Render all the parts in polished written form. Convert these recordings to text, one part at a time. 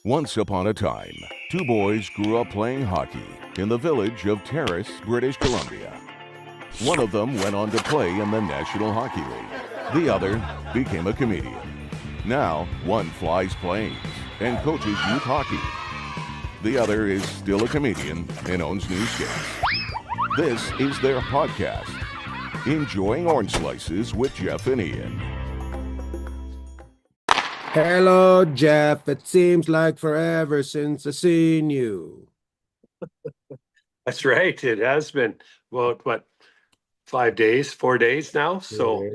Once upon a time, two boys grew up playing hockey in the village of Terrace, British Columbia. One of them went on to play in the National Hockey League. The other became a comedian. Now, one flies planes and coaches youth hockey. The other is still a comedian and owns newsstands. This is their podcast, Enjoying Orange Slices with Jeff and Ian. Hello, Jeff. It seems like forever since I seen you. That's right. It has been, well, what, 5 days, 4 days now. So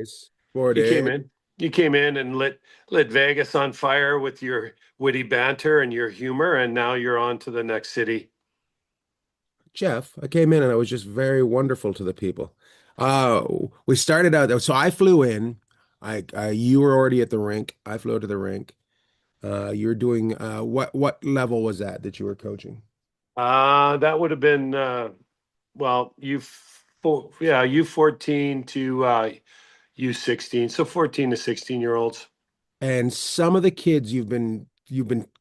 4 days. you came in and lit Vegas on fire with your witty banter and your humor, and now you're on to the next city. Jeff, I came in and I was just very wonderful to the people. We started out, so I flew in. You were already at the rink. I flew to the rink. You're doing what level was that you were coaching? That would have been U14 to U16, so 14 to 16-year-olds. And some of the kids you've been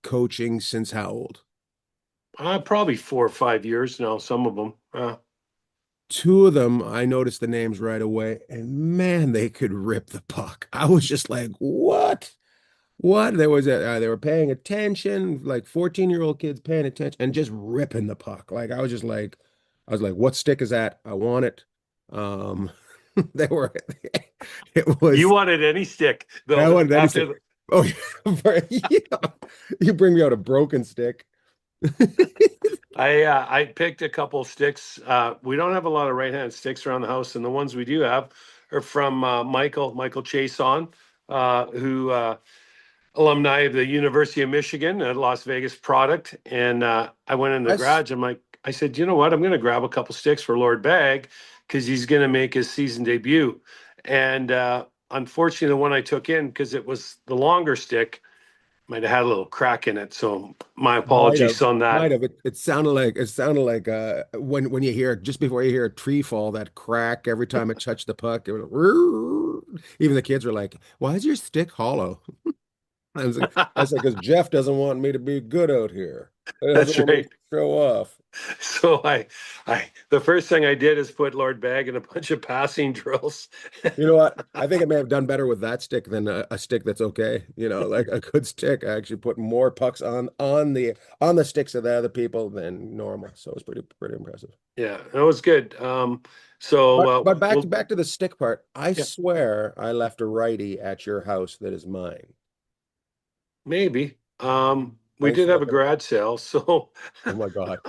coaching since how old? Probably 4 or 5 years now, some of them. Two of them, I noticed the names right away, and man, they could rip the puck. I was just like, what? What? They were paying attention, like 14-year-old kids paying attention and just ripping the puck. Like I was like, what stick is that? I want it. They were. It was. You wanted any stick, though. I wanted any stick. Oh, yeah. You bring me out a broken stick. I picked a couple of sticks. We don't have a lot of right-hand sticks around the house, and the ones we do have are from Michael Chason, who alumni of the University of Michigan, a Las Vegas product. And I went in the garage. I said, you know what? I'm going to grab a couple sticks for Lord Bagg because he's going to make his season debut. And unfortunately, the one I took in, because it was the longer stick, might have had a little crack in it, so my apologies on that. Might have. It sounded like when you hear, just before you hear a tree fall, that crack every time it touched the puck. It was, even the kids were like, "Why is your stick hollow?" I was like, "Because Jeff doesn't want me to be good out here. That's right. Show off." So the first thing I did is put Lord Bagg in a bunch of passing drills. You know what? I think I may have done better with that stick than a stick that's okay. You know, like a good stick. I actually put more pucks on the sticks of the other people than normal. So it was pretty impressive. Yeah, that was good. But back to the stick part. I swear I left a righty at your house that is mine. Maybe. We did have a garage sale, so oh my God.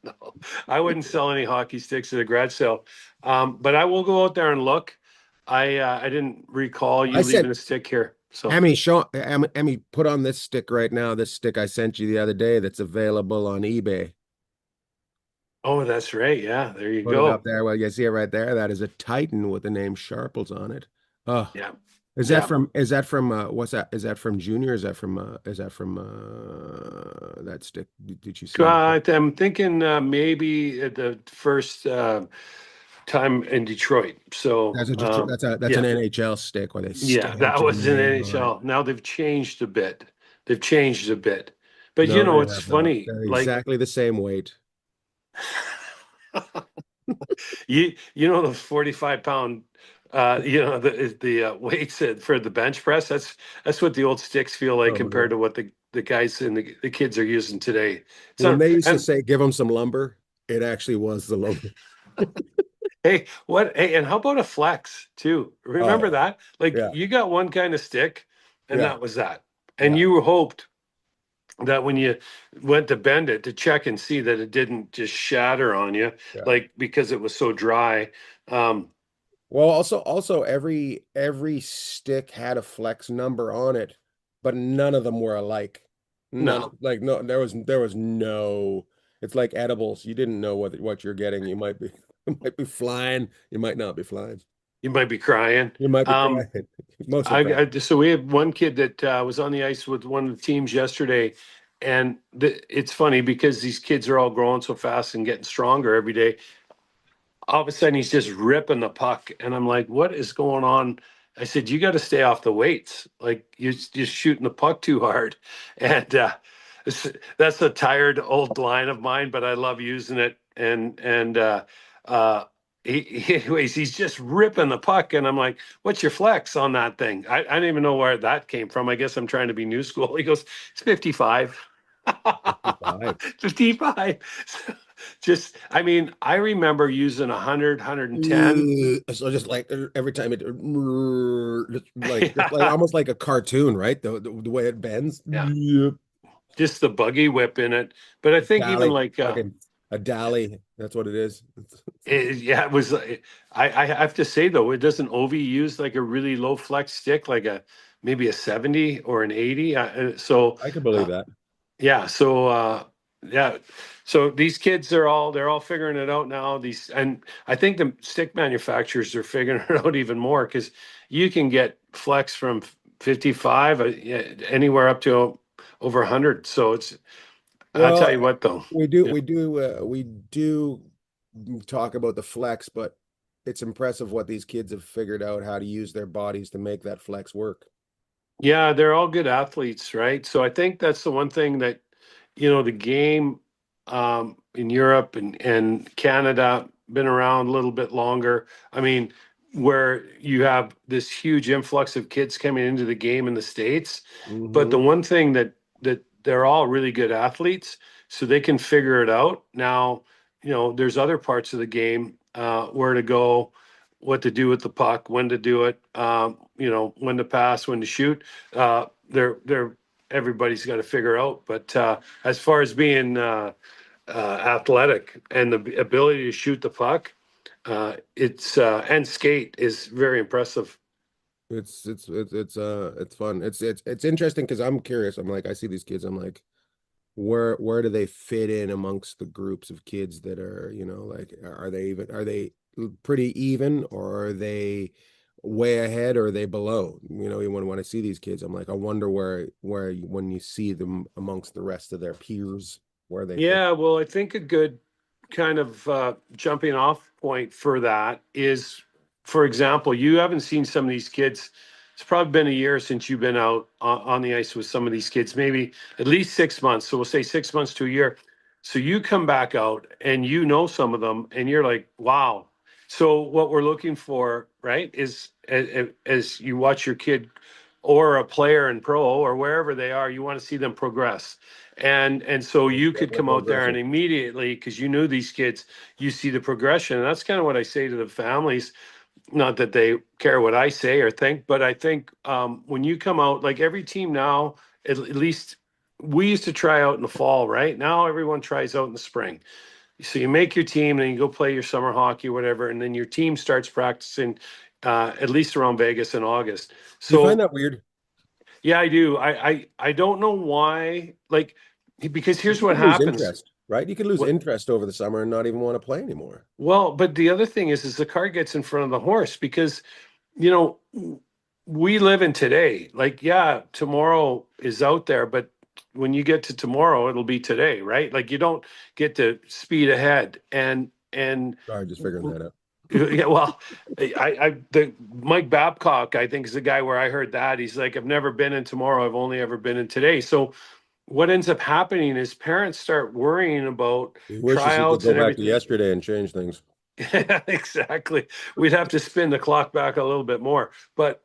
No, I wouldn't sell any hockey sticks at a garage sale. But I will go out there and look. I didn't recall you leaving a stick here. So Emmy, put on this stick right now, this stick I sent you the other day that's available on eBay. Oh, that's right. Yeah, there you Put go. It up there. Well, you see it right there. That is a Titan with the name Sharples on it. Oh, yeah. Is that from what's that? Is that from Junior? Is that from that stick? Did you see? I'm thinking maybe at the first time in Detroit. So that's an NHL stick where they that was an NHL. Now they've changed a bit. But no, it's funny. They're exactly the same weight. you know the 45-pound the weights for the bench press, that's what the old sticks feel like compared to what the guys and the kids are using today. When they used to say give them some lumber, it actually was the lumber. Hey, and how about a flex too? Remember that? You got one kind of stick and that was that. And you hoped that when you went to bend it to check and see that it didn't just shatter on you, because it was so dry. Well, also every stick had a flex number on it, but none of them were alike. There was no. It's like edibles. You didn't know what you're getting. You might be flying. You might not be flying. You might be crying. You might be crying. So we have one kid that was on the ice with one of the teams yesterday, and it's funny because these kids are all growing so fast and getting stronger every day. All of a sudden, he's just ripping the puck, and I'm like, "What is going on?" I said, "You got to stay off the weights. Like you're just shooting the puck too hard." And That's a tired old line of mine, but I love using it. Uh, anyways, he's just ripping the puck, and I'm like, "What's your flex on that thing?" I don't even know where that came from. I guess I'm trying to be new school. He goes, "It's 55." 55. 55. Just, I mean, I remember using 100, 110. So just like every time it just like Yeah. almost like a cartoon, right? The way it bends. Yeah. Yep. Just the buggy whip in it. But I think even Dally, like fucking a dally. That's what it is. yeah, it was. I have to say though, it doesn't Ovi use like a really low flex stick, like a maybe a 70 or an 80. I could believe that. Yeah, yeah, so these kids are all they're all figuring it out now. These and I think the stick manufacturers are figuring it out even more because you can get flex from 55 yeah, anywhere up to over 100. So it's I'll tell Well, you what though. we do Yeah. we do talk about the flex, but it's impressive what these kids have figured out how to use their bodies to make that flex work. Yeah, they're all good athletes, right? So I think that's the one thing that, the game in Europe and Canada been around a little bit longer. I mean, where you have this huge influx of kids coming into the game in the States, but the Hmm. one thing that they're all really good athletes, so they can figure it out. Now, there's other parts of the game, where to go, what to do with the puck, when to do it, when to pass, when to shoot. They're everybody's got to figure out. But as far as being athletic and the ability to shoot the puck, it's and skate is very impressive. It's fun. It's interesting because I'm curious. I'm like I see these kids. I'm like, where do they fit in amongst the groups of kids that are, like are they pretty even or are they way ahead or are they below? You want to see these kids. I'm like, I wonder when you see them amongst the rest of their peers, where they fit. Yeah, well, I think a good kind of jumping off point for that is, for example, you haven't seen some of these kids. It's probably been a year since you've been out on the ice with some of these kids, maybe at least 6 months. So we'll say 6 months to a year. So you come back out and you know some of them, and you're like, wow. So what we're looking for, right, is as you watch your kid or a player in pro or wherever they are, you want to see them progress. And so you could They're come out there and progressing. immediately, because you knew these kids, you see the progression. And that's kind of what I say to the families. Not that they care what I say or think, but I think when you come out, like every team now, at least we used to try out in the fall, right? Now everyone tries out in the spring. So you make your team, and then you go play your summer hockey, or whatever, and then your team starts practicing at least around Vegas in August. Do you find So that weird? yeah, I do. I don't know why. Like, because here's You what could lose happens. interest, right? You could lose What interest over the summer and not even want to play anymore. Well, but the other thing is the car gets in front of the horse because you know we live in today. Like, yeah, tomorrow is out there, but when you get to tomorrow, it'll be today, right? Like, you don't get to speed ahead. And Sorry, just figuring that out. yeah, well, the Mike Babcock, I think, is the guy where I heard that. He's like, I've never been in tomorrow. I've only ever been in today. So what ends up happening is parents start worrying about He wishes he could tryouts go and back to everything. yesterday and change things. Exactly. We'd have to spin the clock back a little bit more. But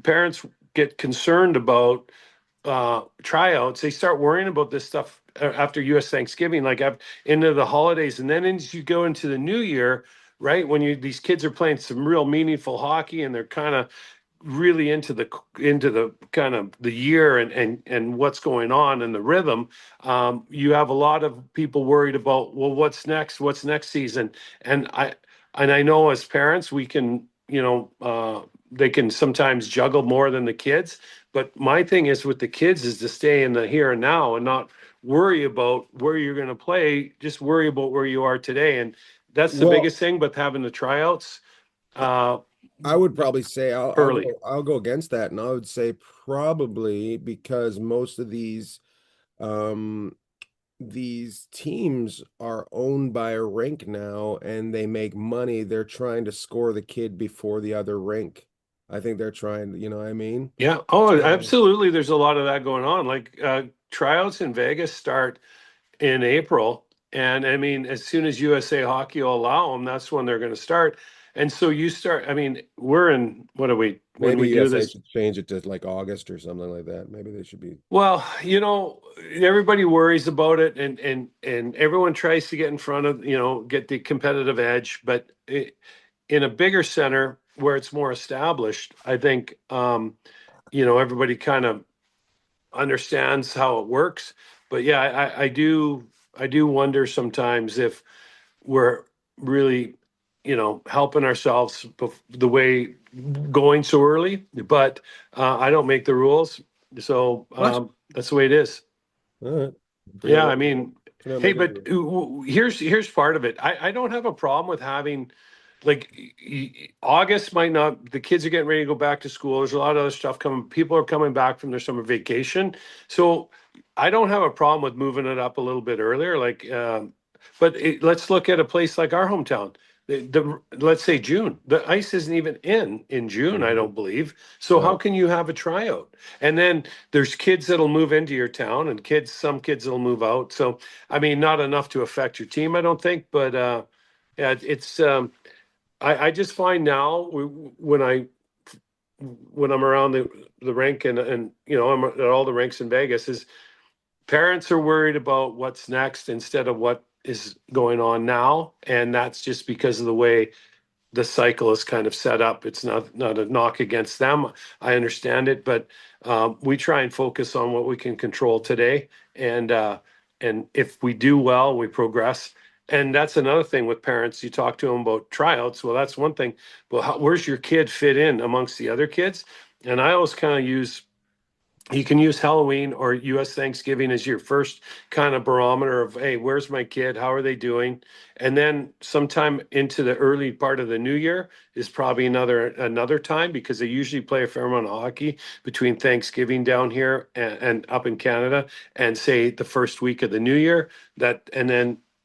parents get concerned about tryouts. They start worrying about this stuff after U.S. Thanksgiving, like into the holidays, and then as you go into the new year, right? When these kids are playing some real meaningful hockey, and they're kind of really into the kind of the year and what's going on and the rhythm. You have a lot of people worried about, well, what's next season. And I know as parents we can, they can sometimes juggle more than the kids, but my thing is with the kids is to stay in the here and now and not worry about where you're going to play, just worry about where you are today. And that's the Well, biggest thing. But having the tryouts uh I would probably say early. I'll go against that, and I would say probably because most of um these teams are owned by a rink now and they make money. They're trying to score the kid before the other rink. I think they're trying, you know what I mean? Yeah. Oh, So absolutely. There's a lot of that going on. Like tryouts in Vegas start in April. And I mean, as soon as USA Hockey will allow them, that's when they're going to start. And so you start, I mean, we're in, what are we, when Maybe we do USA this? should change it to like August or something like that. Maybe they should be. Well, everybody worries about it, and everyone tries to get in front of, get the competitive edge. But in a bigger center where it's more established, I think, everybody kind of understands how it works. But yeah, I do wonder sometimes if we're really, helping ourselves the way going so early. But I don't make the rules, so What? that's the way it is. All right. If you're Yeah, not, I mean, if you're not hey, making but here's part of it. I don't have a problem with having, like, August might not. The kids are getting ready to go back to school. There's a lot of other stuff coming. People are coming back from their summer vacation, so I don't have a problem with moving it up a little bit earlier. Like, but let's look at a place like our hometown. Let's say June. The ice isn't even in June, I don't believe. So how no. can you have a tryout? And then there's kids that'll move into your town, and some kids that'll move out. So I mean, not enough to affect your team, I don't think. But yeah, it's I just find now when I'm around the rink, and I'm at all the rinks in Vegas, is parents are worried about what's next instead of what is going on now, and that's just because of the way the cycle is kind of set up. It's not a knock against them. I understand it, but we try and focus on what we can control today, and if we do well, we progress. And that's another thing with parents. You talk to them about tryouts. Well, that's one thing. Well, where's your kid fit in amongst the other kids? And I always kind of you can use Halloween or US Thanksgiving as your first kind of barometer of, hey, where's my kid? How are they doing? And then sometime into the early part of the new year is probably another time, because they usually play a fair amount of hockey between Thanksgiving down here and up in Canada, and say the first week of the new year.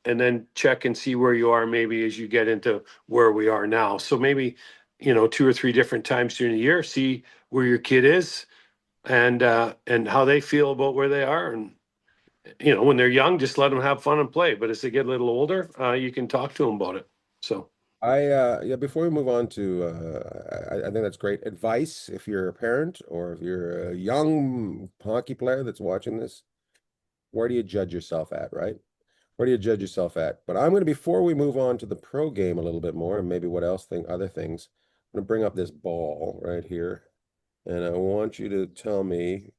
And then check and see where you are maybe as you get into where we are now. So maybe, 2 or 3 different times during the year, see where your kid is, and how they feel about where they are. And when they're young, just let them have fun and play. But as they get a little older, you can talk to them about it. So Yeah, before we move on to I think that's great advice if you're a parent or if you're a young hockey player that's watching this, where do you judge yourself at, right? Where do you judge yourself at? But I'm going to, before we move on to the pro game a little bit more and maybe what else other things, I'm going to bring up this ball right here. And I want you to tell me,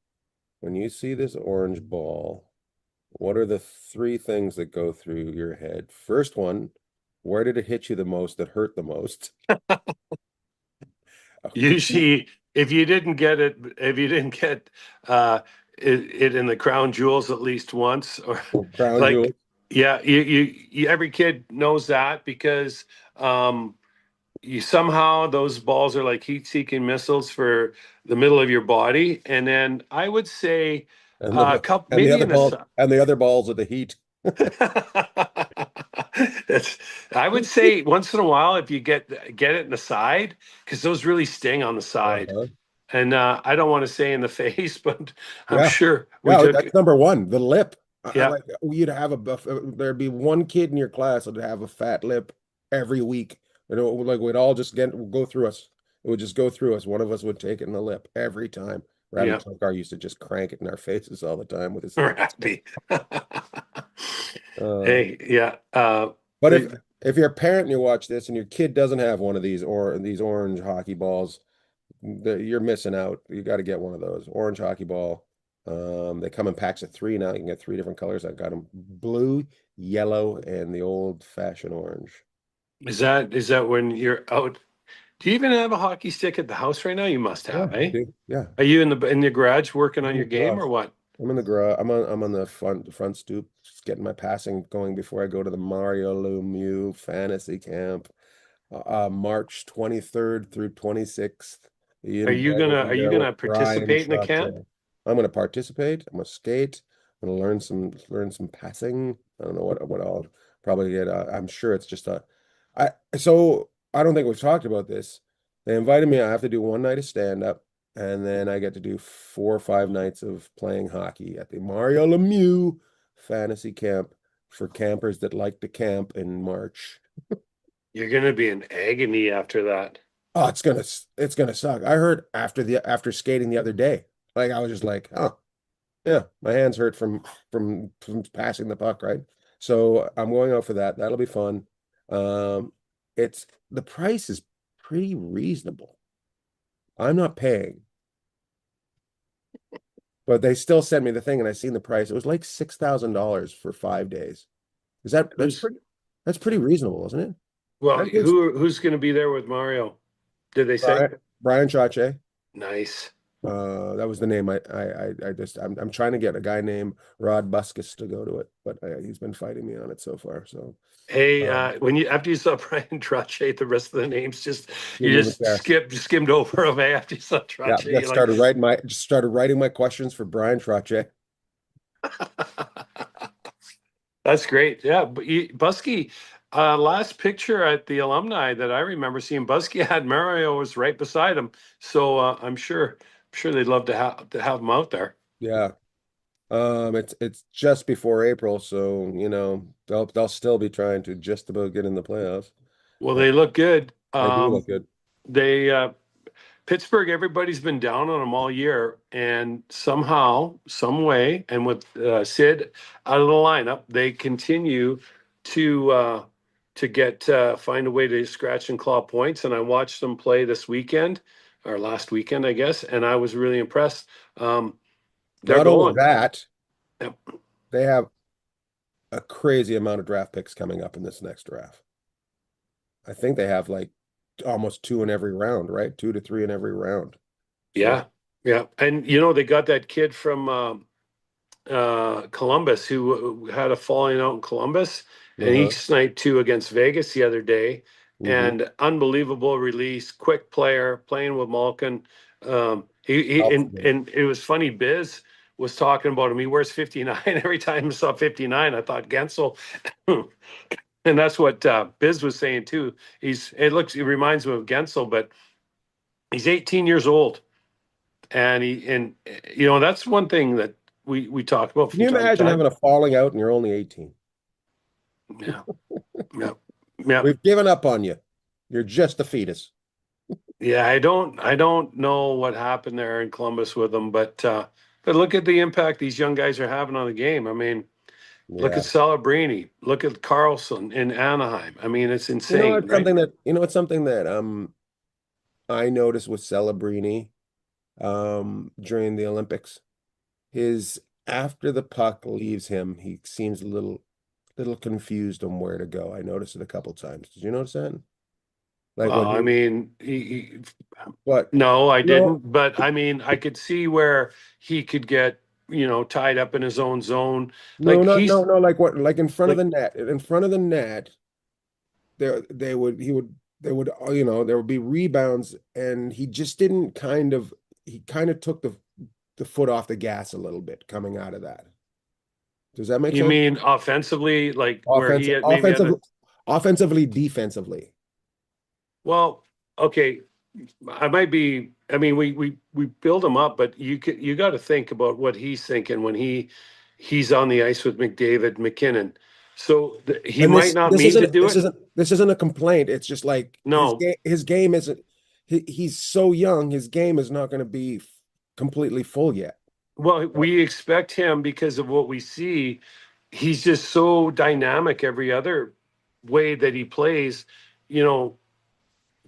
when you see this orange ball, what are the 3 things that go through your head? First one, where did it hit you the most, that hurt the most? usually, if you didn't get it in the crown jewels at least once, or Crown jewel. like, yeah, every kid knows that, because you somehow, those balls are like heat-seeking missiles for the middle of your body. And then I would say And a couple, and the maybe other in the ball and the other balls are the heat. That's, I would say once in a while, if you get it in the side, because those really sting on the side. Uh-huh. And I don't want to say in the face, but I'm Yeah. sure we Yeah, took. that's number one, the lip. I Yeah, like, you'd have there'd be one kid in your class that would have a fat lip every week. Like we'd all just go through us. It would just go through us. One of us would take it in the lip every time. Ravi yeah, Shankar used to just crank it in our faces all the time with his lip. happy. Uh, Hey, yeah. but if you're a parent and you watch this and your kid doesn't have one of these orange hockey balls, you're missing out. You got to get one of those orange hockey ball. They come in packs of 3 now. You can get 3 different colors. I've got them blue, yellow, and the old-fashioned orange. Is that when you're out? Do you even have a hockey stick at the house right now? You must Yeah, have, I eh? do. Yeah, Are you in the garage working I'm on in your the game, garage. or what? I'm in the garage. I'm on the front stoop, just getting my passing going before I go to the Mario Lemieux fantasy camp, March 23rd through 26th. Are Ian you Bagg will gonna be are you there with gonna Brian participate in the camp? Chateau. I'm going to participate. I'm going to skate. I'm going to learn some passing. I don't know what I'll probably get. I'm sure it's just I so I don't think we've talked about this. They invited me. I have to do one night of stand up, and then I get to do 4 or 5 nights of playing hockey at the Mario Lemieux Fantasy Camp for campers that like to camp in March. You're gonna be in agony after that. Oh, it's gonna suck. I heard after skating the other day, like I was just like, oh yeah, my hands hurt from passing the puck, right? So I'm going out for that. That'll be fun. It's the price is pretty reasonable. I'm not paying, but they still sent me the thing, and I seen the price. It was like $6,000 for 5 days. Is Who's that's pretty reasonable, isn't it? well? That gives Who's gonna be there with Mario? Did they say? Brian Chache. Nice. That was the name. I'm trying to get a guy named Rod Buskus to go to it, but he's been fighting me on it so far. So Hey, um, when you after you saw Brian Trottier, the rest of the names you didn't even just care. skimmed over them. Hey, after you saw Yeah, Trottier, you're like, just started writing my questions for Brian Trache. that's great. Yeah, but Busky, last picture at the alumni that I remember seeing, Busky had Mario was right beside him. So I'm sure they'd love to have him out there. Yeah. It's just before April, so they'll still be trying to just about get in the playoffs. Well, they look good. They do look good. They Pittsburgh, everybody's been down on them all year, and somehow, some way, and with Sid out of the lineup, they continue to get find a way to scratch and claw points. And I watched them play this weekend or last weekend, I guess, and I was really impressed. They're Not only going. that, Yep. they have a crazy amount of draft picks coming up in this next draft. I think they have like almost two in every round, right? 2 to 3 in every round. So, Yeah, yeah, and they got that kid from Columbus who had a falling out in Columbus, and he uh-huh. sniped two against Vegas the other day. Hmm. And unbelievable release, quick player, playing with Malkin. He and it was funny. Biz was talking about him. He wears 59 every time I saw 59. I thought Gensel, and that's what Biz was saying too. It reminds him of Gensel, but he's 18 years old, and that's one thing that we talk about Can from you time to imagine time. having a falling out and you're only 18? Yeah. Yeah. Yeah. We've given up on you. You're just a fetus. Yeah. I don't know what happened there in Columbus with them, but look at the impact these young guys are having on the game. I mean, look at Yeah. Celebrini, look at Carlson in Anaheim. I mean, it's insane, right? It's something that I noticed with Celebrini during the Olympics. His After the puck leaves him, he seems a little confused on where to go. I noticed it a couple times. Did you notice that? Like when Well, I mean, he what? no, I No, didn't, but I mean, I could see where he could get, tied up in his own zone. no, Like not no, he's no, like what? Like in front of like, the net. In front of the net, there would there would be rebounds, and he kind of took the foot off the gas a little bit coming out of that. Does that make you sense? mean offensively, like where he Offensive, had maybe had offensive, a, offensively, defensively. well, okay, I mean, we build him up, but you got to think about what he's thinking when he's on the ice with McDavid, McKinnon. So he And might not mean to do it. this isn't a complaint. It's just like No. his game isn't he's so young, his game is not going to be completely full yet. Well, we expect him because of what we see. He's just so dynamic every other way that he plays, you know,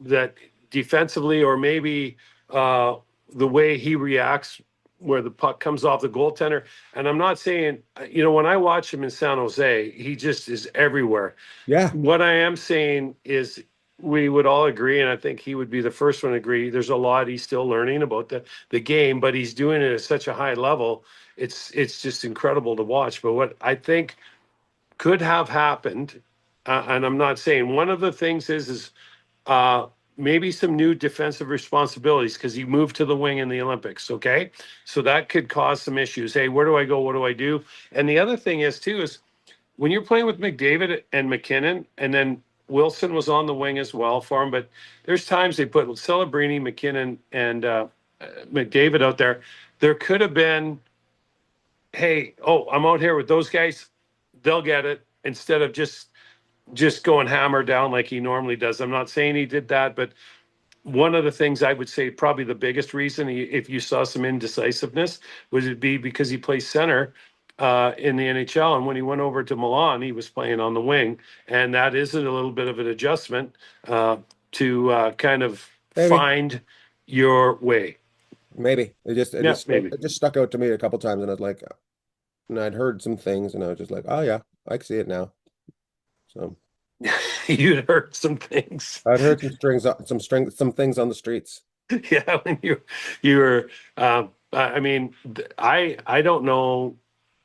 that defensively or maybe the way he reacts where the puck comes off the goaltender. And I'm not saying, when I watch him in San Jose, he just is everywhere. Yeah. What I am saying is we would all agree, and I think he would be the first one to agree. There's a lot he's still learning about the game, but he's doing it at such a high level. It's just incredible to watch. But what I think could have happened, and I'm not saying one of the things is uh, maybe some new defensive responsibilities because he moved to the wing in the Olympics. Okay, so that could cause some issues. Hey, where do I go? What do I do? And the other thing is too is when you're playing with McDavid and McKinnon, and then Wilson was on the wing as well for him. But there's times they put Celebrini, McKinnon, and McDavid out there could have been, hey, oh, I'm out here with those guys, they'll get it, instead of just going hammer down like he normally does. I'm not saying he did that, but one of the things I would say, probably the biggest reason, if you saw some indecisiveness, would it be because he plays center in the NHL, and when he went over to Milan, he was playing on the wing, and that is a little bit of an adjustment to kind of Maybe, find your way. maybe Yeah, maybe. it just stuck out to me a couple times, and I was like, and I'd heard some things, and I was just like, oh yeah, I can see it now. So You'd heard some things. I'd heard some things on the streets. Yeah, when you were I mean, I don't know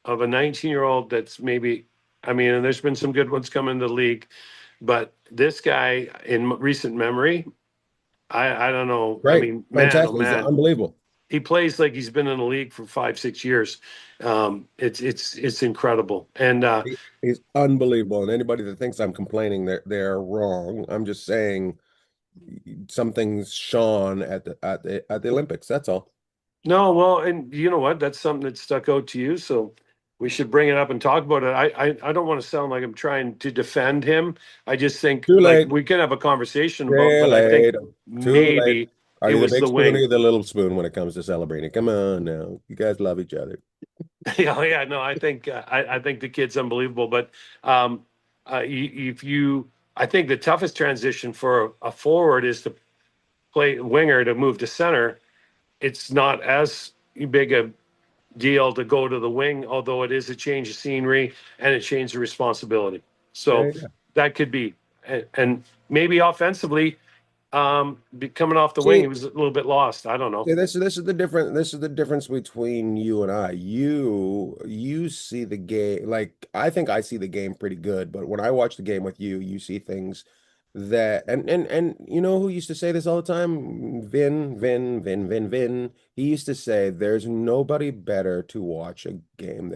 of a 19-year-old that's maybe, I mean, and there's been some good ones come into the league, but this guy in recent memory, I don't know. I Great, mean, man, oh fantastic, he's man, unbelievable. he plays like he's been in the league for 5, 6 years. It's incredible. And He's unbelievable, and anybody that thinks I'm complaining, they're wrong. I'm just saying some things shone at the Olympics. That's all. no, well, and you know what? That's something that stuck out to you. So we should bring it up and talk about it. I don't want to sound like I'm trying to defend him. I just think Too like late. we can have a conversation about, Too but I think late. Too late. maybe Are it you the was big the spoon or wing. you the little spoon when it comes to Celebrini? Come on now. You guys love each other. Yeah, yeah, no, I think the kid's unbelievable. But um, if you, I think the toughest transition for a forward is to play winger to move to center. It's not as big a deal to go to the wing, although it is a change of scenery and a change of responsibility. Yeah, So yeah. that could be, and maybe offensively, coming off the wing, he See, was a little bit lost. I don't know. see, this is the difference between you and I. You see the game, like I think I see the game pretty good, but when I watch the game with you, you see things that and you know who used to say this all the time? Vin. He used to say there's nobody better to watch a game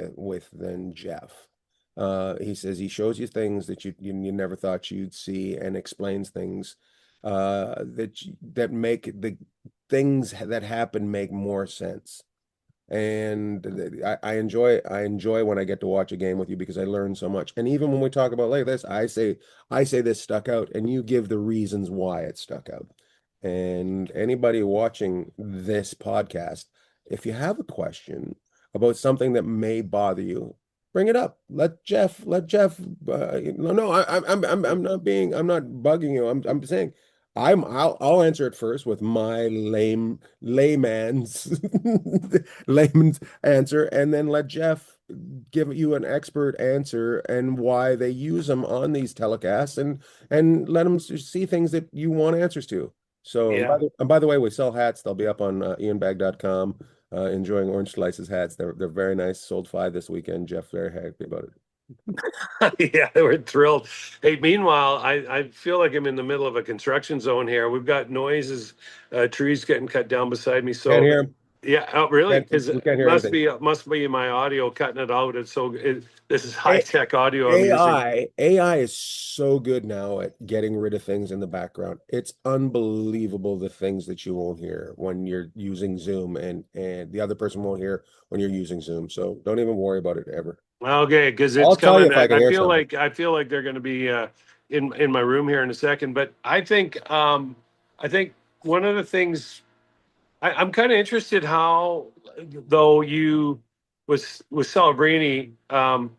than Jeff. He says he shows you things that you never thought you'd see and explains things that make the things that happen make more sense. And I enjoy when I get to watch a game with you because I learn so much. And even when we talk about like this, I say this stuck out, and you give the reasons why it stuck out. And anybody watching this podcast, if you have a question about something that may bother you, bring it up. Let Jeff. No, I'm not bugging you. I'm saying I'll answer it first with my layman's answer, and then let Jeff give you an expert answer and why they use them on these telecasts, and let them see things that you want answers to. So, Yeah. and by the way, we sell hats. They'll be up on ianbag.com. Enjoying Orange Slices hats. They're very nice. Sold 5 this weekend. Jeff very happy about it. Yeah, they were thrilled. Hey, meanwhile, I feel like I'm in the middle of a construction zone here. We've got noises, trees getting cut down beside me. Can't So, hear him. yeah, oh, really? Because We it can't hear anything. must be my audio cutting it out. And so this is high tech audio I'm using. AI is so good now at getting rid of things in the background. It's unbelievable the things that you won't hear when you're using Zoom, and the other person won't hear when you're using Zoom. So don't even worry about it ever. Okay, because it's I'll tell you coming. if I can hear something. I feel like they're going to be in my room here in a second. But I think one of the things I'm kind of interested how, though you with Celebrini,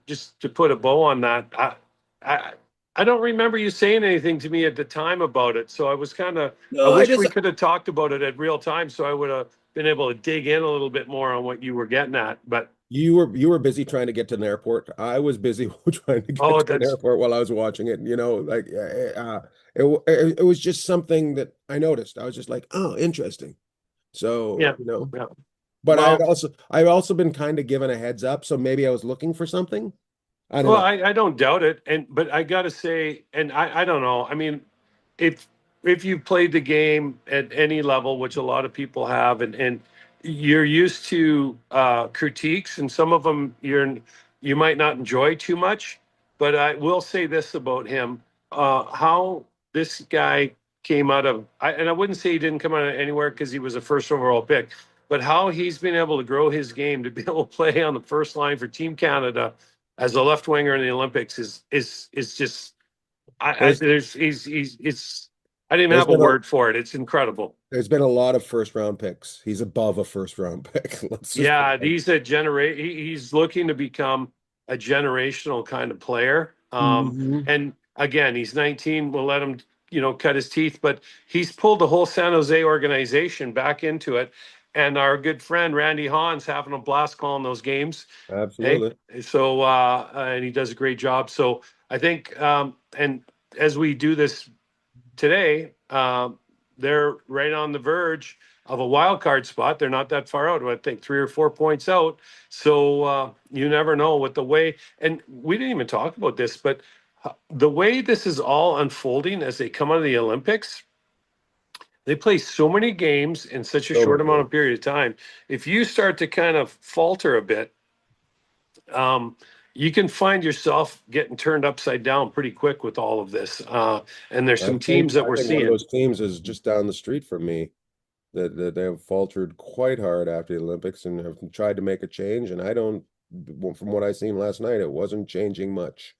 just to put a bow on that, I I don't remember you saying anything to me at the time about it. So I was kind of, I No, I wish just we could have talked about it at real time, so I would have been able to dig in a little bit more on what you were getting at. But you were busy trying to get to an airport. I was busy trying to get oh, to an that's airport while I was watching it. Like it was just something that I noticed. I was just like, oh, interesting. So, yeah, yeah. but Well, I've also been kind of given a heads up, so maybe I was looking for something. I don't well, know. I don't doubt it, and but I got to say, and I don't know. I mean, if if you played the game at any level, which a lot of people have, and you're used to critiques, and some of them you might not enjoy too much, but I will say this about him: how this guy came out of, and I wouldn't say he didn't come out of anywhere because he was a first overall pick, but how he's been able to grow his game to be able to play on the first line for Team Canada as a left winger in the Olympics is just, There's it's, I didn't there's have a been a word for it. It's incredible. there's been a lot of first round picks. He's above a first round pick. Let's just put Yeah, that. he's looking to become a generational kind of player. Mhm. And again, he's 19. We'll let him, cut his teeth, but he's pulled the whole San Jose organization back into it. And our good friend Randy Hahn's having a blast calling those games. Hey, Absolutely. so and he does a great job. So I think, and as we do this today, they're right on the verge of a wild card spot. They're not that far out. I think 3 or 4 points out. So you never know with the way. And we didn't even talk about this, but the way this is all unfolding as they come out of the Olympics, they play so many games in such a So short many amount games. of period of time. If you start to kind of falter a bit, um, you can find yourself getting turned upside down pretty quick with all of this. And there's I some think teams that I we're think one of seeing. those teams is just down the street from me that they have faltered quite hard after the Olympics and have tried to make a change. And I don't, well, from what I seen last night, it wasn't changing much.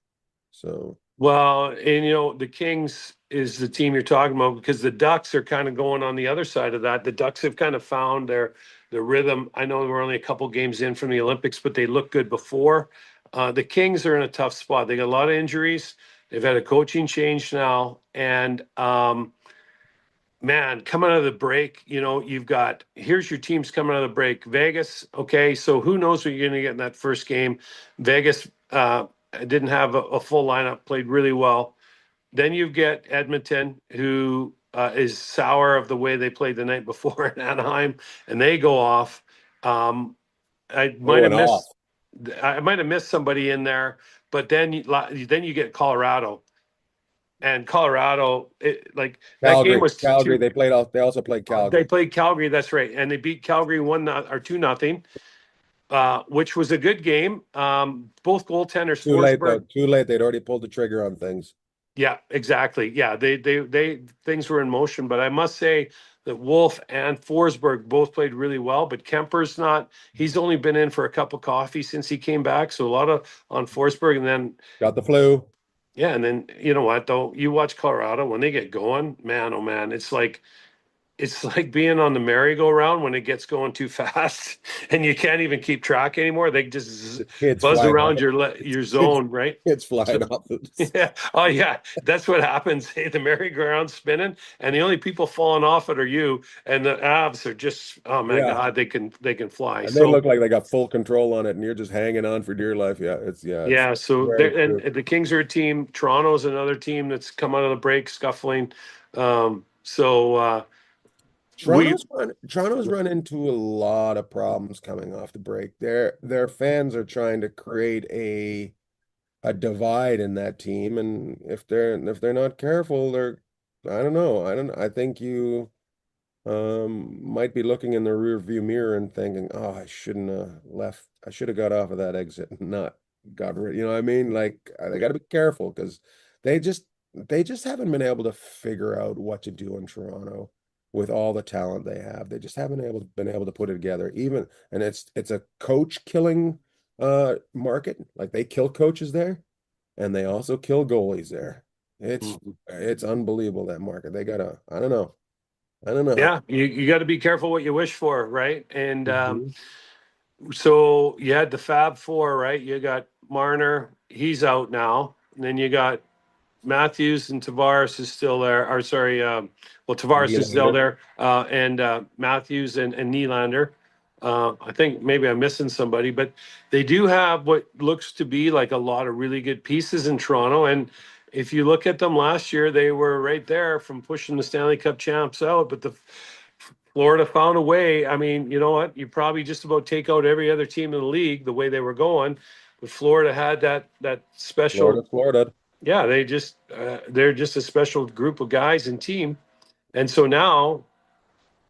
So Well, and the Kings is the team you're talking about because the Ducks are kind of going on the other side of that. The Ducks have kind of found their rhythm. I know we're only a couple games in from the Olympics, but they looked good before. The Kings are in a tough spot. They got a lot of injuries. They've had a coaching change now, and man, coming out of the break, you've got here's your teams coming out of the break. Vegas, okay, so who knows what you're going to get in that first game? Vegas didn't have a full lineup, played really well. Then you get Edmonton, who is sour of the way they played the night before in Anaheim, and they go off. Um, I might have going off. missed, I might have missed somebody in there, but then you get Colorado, and Colorado, like that game Calgary, was Calgary. two. They also played They Calgary. played Calgary. That's right, and they beat Calgary 1 or 2-0, which was a good game. Both goaltenders, Too late though. Forsberg. Too late. They'd already pulled the trigger on things. Yeah, exactly. Yeah, they things were in motion, but I must say that Wolf and Forsberg both played really well. But Kemper's not. He's only been in for a cup of coffee since he came back, so a lot of on Forsberg, and then Got the flu. yeah, and then you know what though? You watch Colorado when they get going, man, oh man, it's like being on the merry-go-round when it gets going too fast and you can't even keep track anymore. They just Kids buzz flying around off. your Kids, zone, right? kids flying So off. yeah, oh yeah, that's what happens. Hey, the merry-go-round's spinning, and the only people falling off it are you. And the Avs are just, oh my Yeah. God, they can fly. And they So look like they got full control on it, and you're just hanging on for dear life. It's yeah, so very and true. the Kings are a team. Toronto's another team that's come out of the break scuffling. So we Toronto's run into a lot of problems coming off the break. Their fans are trying to create a divide in that team, and if they're not careful, I don't know. I think you might be looking in the rear view mirror and thinking, oh, I shouldn't have left. I should have got off of that exit and not got rid. You know what I mean? Like they got to be careful because they just they just haven't been able to figure out what to do in Toronto with all the talent they have. They just haven't been able to put it together. Even and it's a coach killing market. Like they kill coaches there and they also kill goalies there. It's unbelievable that market. They gotta, I don't know. I don't know. Yeah, you got to be careful what you wish for, right? And Mhm. so you had the Fab Four, right? You got Marner, he's out now. And then you got Matthews and Tavares is still there. Or sorry, well Tavares is still Nylander. there, and Matthews and Nylander. I think maybe I'm missing somebody, but they do have what looks to be like a lot of really good pieces in Toronto. And if you look at them last year, they were right there from pushing the Stanley Cup champs out. But the Florida found a way. I mean, you know what? You probably just about take out every other team in the league the way they were going. But Florida had that special. Florida. Yeah, they're just a special group of guys and team. And so now,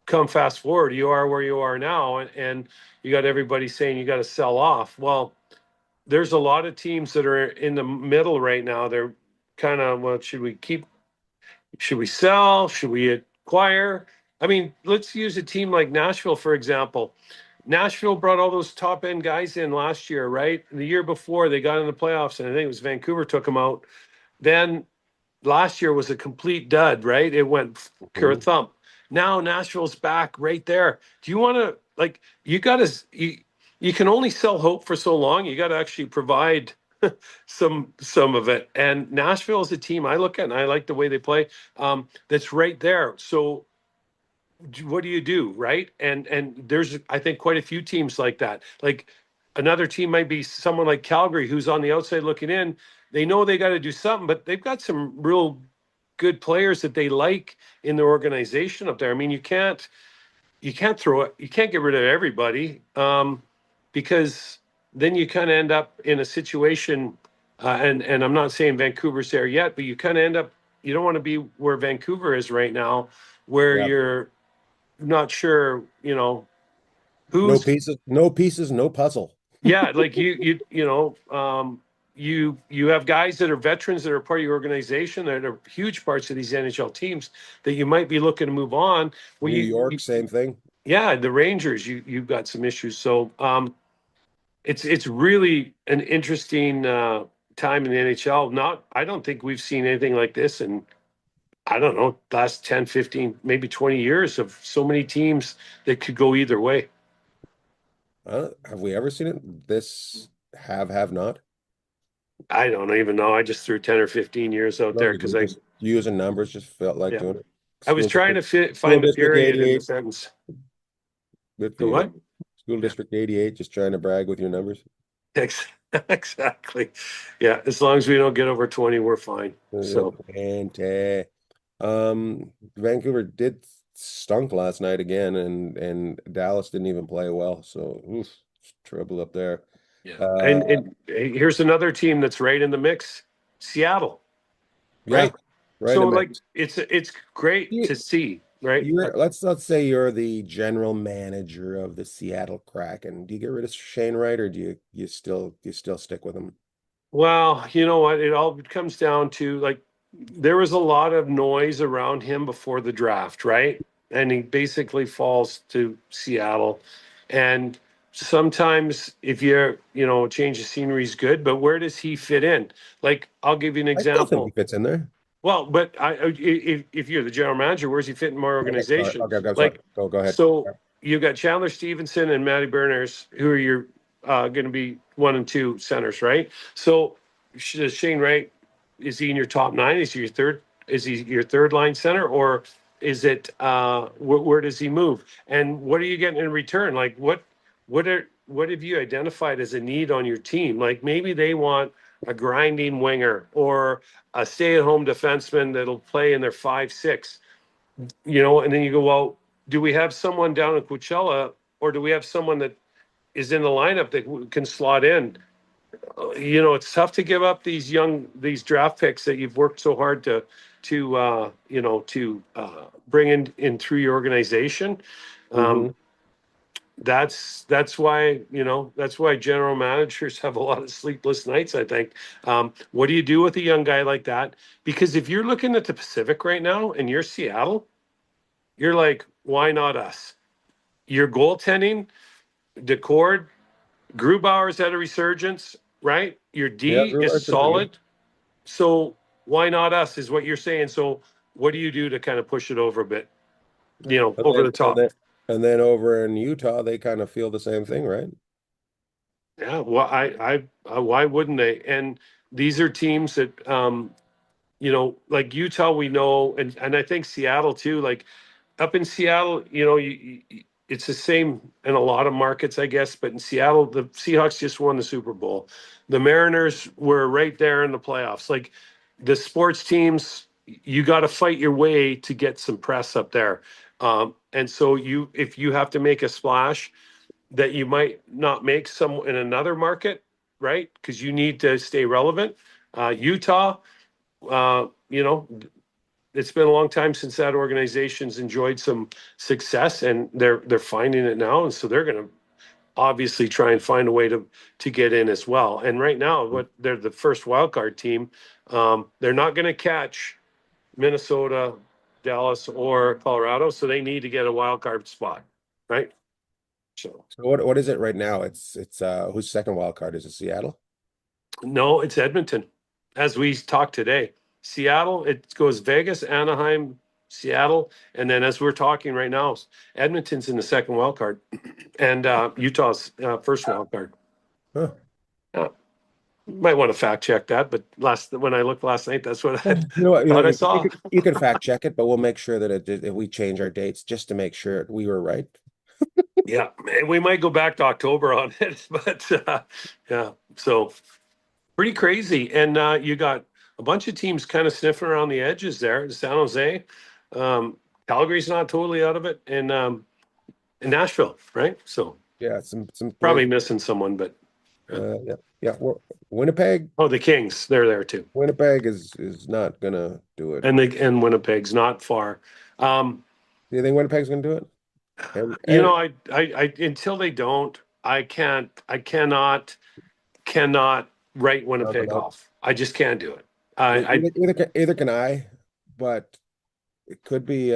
come fast forward, you are where you are now, and you got everybody saying you got to sell off. Well, there's a lot of teams that are in the middle right now. They're kind of, well, should we keep Should we sell? Should we acquire? I mean, let's use a team like Nashville, for example. Nashville brought all those top end guys in last year, right? The year before they got in the playoffs, and I think it was Vancouver took them out. Then last year was a complete dud, right? It went Mhm. thump. Now Nashville's back right there. Do you want to like you can only sell hope for so long. You got to actually provide some of it. And Nashville is a team I look at and I like the way they play. That's right there. So what do you do, right? And there's I think quite a few teams like that. Like another team might be someone like Calgary who's on the outside looking in. They know they got to do something, but they've got some real good players that they like in their organization up there. I mean, you can't throw it, you can't get rid of everybody, because then you kind of end up in a situation, and I'm not saying Vancouver's there yet, but you kind of end up, you don't want to be where Vancouver is right now, where Yeah. you're not sure, No who's, pieces, no pieces, no puzzle. yeah, like you have guys that are veterans that are part of your organization that are huge parts of these NHL teams that you might be looking to move on. Well, New York, same thing. yeah, the Rangers, you've got some issues. So it's really an interesting time in the NHL. Not, I don't think we've seen anything like this in, I don't know, last 10, 15, maybe 20 years of so many teams that could go either way. Have we ever seen it? This have not. I don't even know. I just threw 10 or 15 years out No, there you because didn't. Just using numbers, just felt like yeah, doing it. I was School trying district, to school find a district period in the 88. sentence. Good for The you. what? School Yeah, district 88, just trying to brag with your numbers. exactly. Yeah, as long as we don't get over 20, we're fine. Yep. So And Vancouver did stunk last night again, and Dallas didn't even play well. So oof, trouble up there. yeah, Uh, and here's another team that's right in the mix, Seattle, yeah, right? right So in like mix. it's great You, to see, right? let's say you're the general manager of the Seattle Kraken. Do you get rid of Shane Wright, or do you still stick with him? Well, you know what? It all comes down to like there was a lot of noise around him before the draft, right? And he basically falls to Seattle. And sometimes if change of scenery is good, but where does he fit in? Like, I'll give you an I still think he example. fits in there. Well, but if you're the general manager, where's he fit in my Okay, sorry. organization? Okay, I'm sorry. Like, Go ahead. so you've got Chandler Stevenson and Matty Berners, who are your going to be 1 and 2 centers, right? So Shane Wright, is he in your top nine? Is he your third? Is he your third line center, or is it where does he move? And what are you getting in return? Like what have you identified as a need on your team? Like maybe they want a grinding winger or a stay-at-home defenseman that'll play in their 5-6, and then you go, well, do we have someone down in Coachella, or do we have someone that is in the lineup that can slot in? It's tough to give up these draft picks that you've worked so hard to bring in through your organization. Mm-hmm. Um, that's why general managers have a lot of sleepless nights, I think. What do you do with a young guy like that? Because if you're looking at the Pacific right now and you're Seattle, you're like, why not us? Your goaltending, Decord, Grubauer's at a resurgence, right? Your Yeah, D is Brewer's been pretty good. solid. So why not us is what you're saying. So what do you do to kind of push it over a bit, And over then the top? and then over in Utah, they kind of feel the same thing, right? Yeah. Well, why wouldn't they? And these are teams that, like Utah, we know, and I think Seattle too, like up in Seattle, it's the same in a lot of markets, I guess. But in Seattle, the Seahawks just won the Super Bowl. The Mariners were right there in the playoffs. Like the sports teams, you got to fight your way to get some press up there. And so if you have to make a splash that you might not make some in another market, right? Because you need to stay relevant. Utah, uh, you know, it's been a long time since that organization's enjoyed some success, and they're finding it now, and so they're going to obviously try and find a way to get in as well. And right now, what they're the first wild card team. They're not going to catch Minnesota, Dallas, or Colorado. So they need to get a wild card spot, right? So So what is it right now? It's whose second wild card is it? Seattle? no, it's Edmonton. As we talked today, Seattle, it goes Vegas, Anaheim, Seattle, and then as we're talking right now, Edmonton's in the second wild card, and Utah's first wild card. Huh. Might want to fact check that, but when I looked last night, that's what I You know what? thought I saw. You can fact check it, but we'll make sure that if we change our dates just to make sure we were right. Yeah, man, we might go back to October on it, but yeah, so pretty crazy. And you got a bunch of teams kind of sniffing around the edges there. San Jose, Calgary's not totally out of it, and in Nashville, right? So Yeah, some probably missing someone, but yeah. Winnipeg. oh, the Kings, they're there too, Winnipeg is not gonna do it. and Winnipeg's not far. Do you think Winnipeg's gonna do it? You know, I until they don't, I cannot write Winnipeg off. I just can't do it. Either can I, but it could be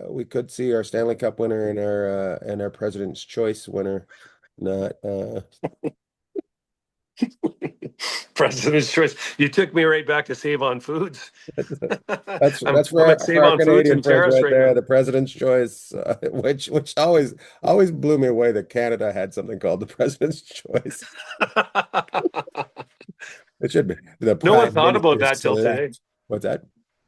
we could see our Stanley Cup winner and our President's Choice winner not President's Choice. You took me right back to Save on Foods. that's I'm for at Save on Foods Canadian and friends Terrace right right there, now. the President's Choice, which always blew me away that Canada had something called the President's Choice. It should be the No one Prime thought about Minister that till today. Select. What's that?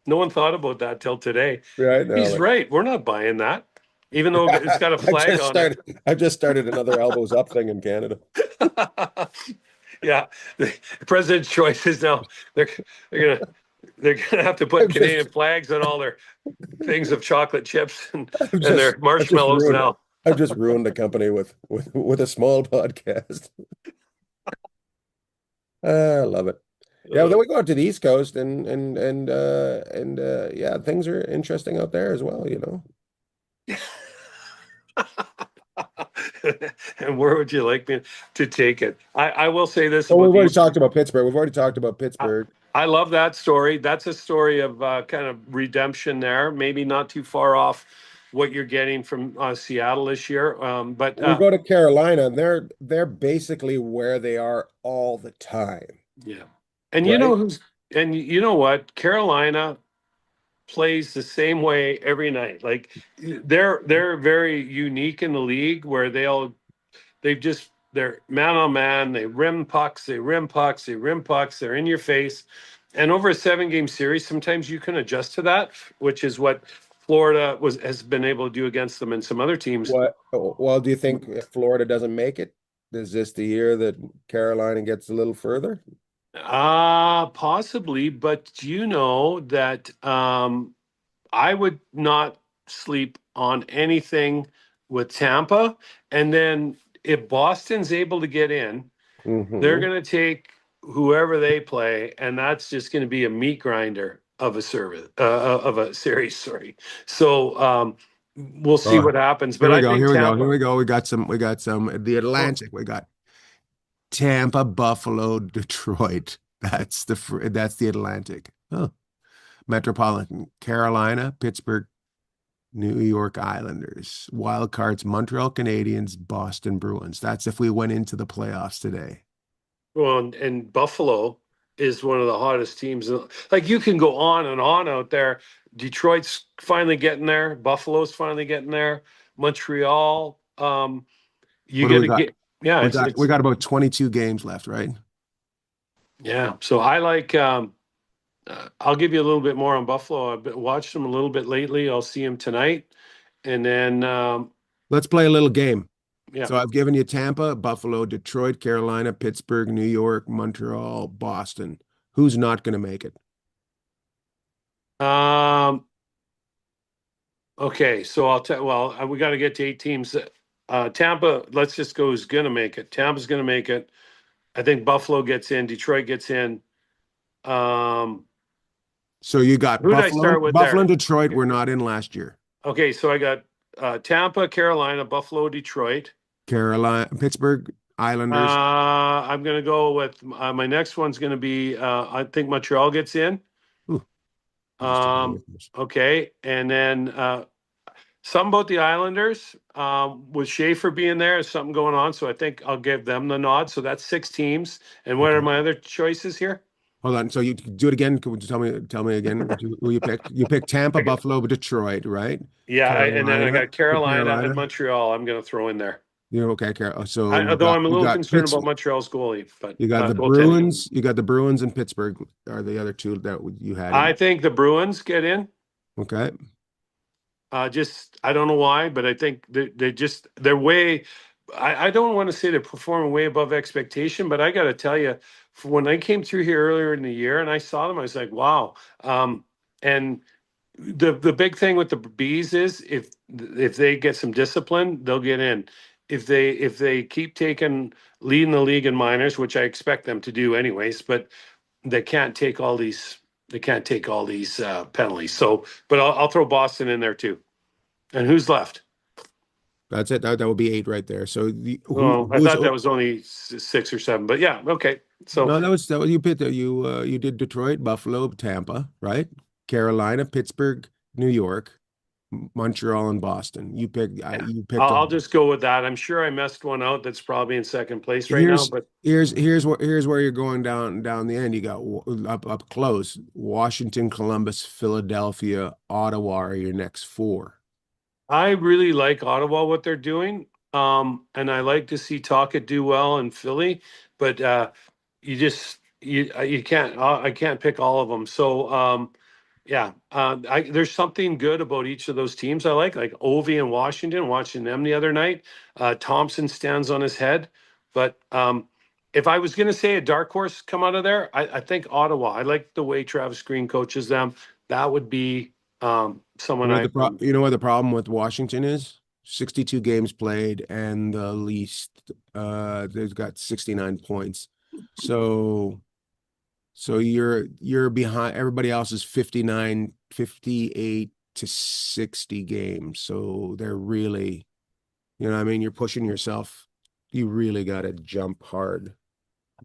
No one thought about that till today. Right now, He's like, right. We're not buying that, even though it's got a flag on it. I've just started another elbows up thing in Canada. Yeah, the President's Choice is now they're gonna have to put I'm Canadian just, flags on all their things of chocolate chips and I've their I've just marshmallows ruined now. I've just ruined the company with a small podcast. I love it. Yeah, then we go out to the East Coast and yeah, things are interesting out there as well, you know. And where would you like me to take it? I will say this Well, about we've already these. talked about Pittsburgh. We've already talked about Pittsburgh. I love that story. That's a story of kind of redemption there. Maybe not too far off what you're getting from Seattle this year. But We go to Carolina, and they're basically where they are all the time, yeah, and right? you know what? Carolina plays the same way every night. Like they're very unique in the league where they're man on man, they rim pucks, they rim pucks, they rim pucks, they're in your face. And over a 7-game series, sometimes you can adjust to that, which is what Florida has been able to do against them and some other teams. Well, do you think if Florida doesn't make it, is this the year that Carolina gets a little further? Possibly, but you know that I would not sleep on anything with Tampa. And then if Boston's able to get in, they're Mm-hmm. going to take whoever they play, and that's just going to be a meat grinder of a service of a series. Sorry. So we'll see Oh, what happens. here But we I go. think Here we go. Here Tampa. we go. We got some the Atlantic. We got Tampa, Buffalo, Detroit. That's the Atlantic. Oh, Metropolitan, Carolina, Pittsburgh, New York Islanders, wild cards, Montreal Canadiens, Boston Bruins. That's if we went into the playoffs today. Well, and Buffalo is one of the hottest teams. Like you can go on and on out there. Detroit's finally getting there. Buffalo's finally getting there. Montreal. You What do got we to got? get. Yeah, We it's got about 22 games left, right? yeah. So I like. I'll give you a little bit more on Buffalo. I've watched them a little bit lately. I'll see them tonight, and then Let's play a little game. yeah. So I've given you Tampa, Buffalo, Detroit, Carolina, Pittsburgh, New York, Montreal, Boston. Who's not going to make it? Okay, so I'll tell. Well, we got to get to 8 teams. Tampa. Let's just go. Who's going to make it? Tampa's going to make it. I think Buffalo gets in. Detroit gets in. So you got Who did I start with there? Buffalo and Detroit were not in last year. Okay, so I got Tampa, Carolina, Buffalo, Detroit. Carolina, Pittsburgh, Islanders. I'm going to go with my next one's going to be I think Montreal gets in. Ooh. Just Okay, and then something about the Islanders with Schaefer being there is something going on. So I think I'll give them the nod. So that's 6 teams. And what are okay. my other choices here? Hold on. So you do it again. Could you tell me again who you picked? You picked Tampa, I got, Buffalo, Detroit, right? yeah, and then I Carolina. got Carolina and Carolina. Montreal. I'm going to throw in there. You okay, Carol? So Although I'm a you little got concerned about Pittsburgh. Montreal's goalie, but You got the goaltending. Bruins. You got the Bruins and Pittsburgh are the other two that you had I in. think the Bruins get in. Okay. Just I don't know why, but I think they're way. I don't want to say they're performing way above expectation, but I got to tell you, when I came through here earlier in the year and I saw them, I was like, wow. And the big thing with the bees is if they get some discipline, they'll get in. If they keep leading the league in minors, which I expect them to do anyways, but they can't take all these penalties. So, but I'll throw Boston in there too. And who's left? That's it. That would be 8 right there. So Oh, I who's thought that was only 6 or 7, but yeah, okay. So no, that was you picked you did Detroit, Buffalo, Tampa, right? Carolina, Pittsburgh, New York, Montreal, and Boston. yeah, You picked I'll all. just go with that. I'm sure I messed one out that's probably in second place right now, Here's but here's where you're going down the end. You got up close. Washington, Columbus, Philadelphia, Ottawa are your next 4. I really like Ottawa, what they're doing. And I like to see Talkett do well in Philly, but you can't I can't pick all of them. So yeah, there's something good about each of those teams. I like Ovi and Washington. Watching them the other night, Thompson stands on his head. But if I was going to say a dark horse come out of there, I think Ottawa. I like the way Travis Green coaches them. That would be someone I. You know what the problem with Washington is? 62 games played and the least they've got 69 points. So you're behind everybody else is 59, 58 to 60 games. So they're really, you know what I mean? You're pushing yourself. You really got to jump hard.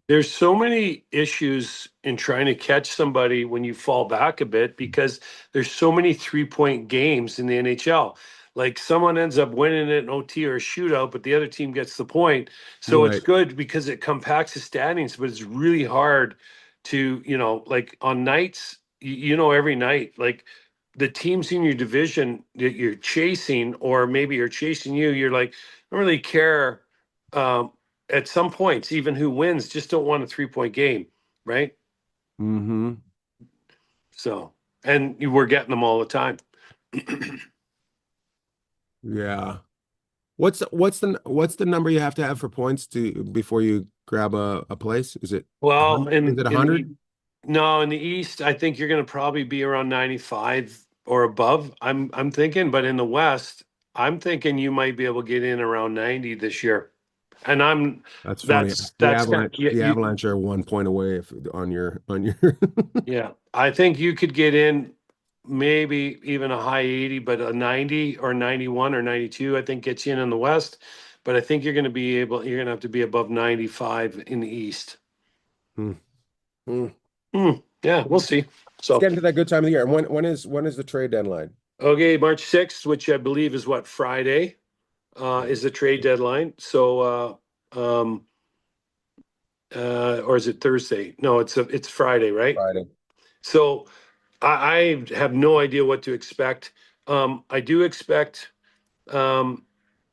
There's so many issues in trying to catch somebody when you fall back a bit because there's so many 3-point games in the NHL. Like someone ends up winning it in OT or a shootout, but the other team gets the point. So it's Right. good because it compacts the standings, but it's really hard to, like on nights, every night, like the teams in your division that you're chasing, or maybe you're chasing you, you're like, I don't really care. At some points, even who wins just don't want a 3-point game, right? Mm-hmm. So, and we're getting them all the time. Yeah. What's the number you have to have for points to before you grab a place? Is it Well, is it in the 100? no, in the East, I think you're going to probably be around 95 or above. I'm thinking, but in the West, I'm thinking you might be able to get in around 90 this year. And That's funny. that's kind of, The Avalanche are 1 point away on your yeah. I think you could get in maybe even a high 80, but a 90 or 91 or 92, I think gets you in the West. But I think you're going to have to be above 95 in the East. Hmm. Hmm. Yeah, we'll see. It's So, getting to that good time of the year. And when is the trade deadline? okay, March 6th, which I believe is what, Friday, is the trade deadline. So, or is it Thursday? No, it's Friday, right? Friday. So I have no idea what to expect. I do expect, um,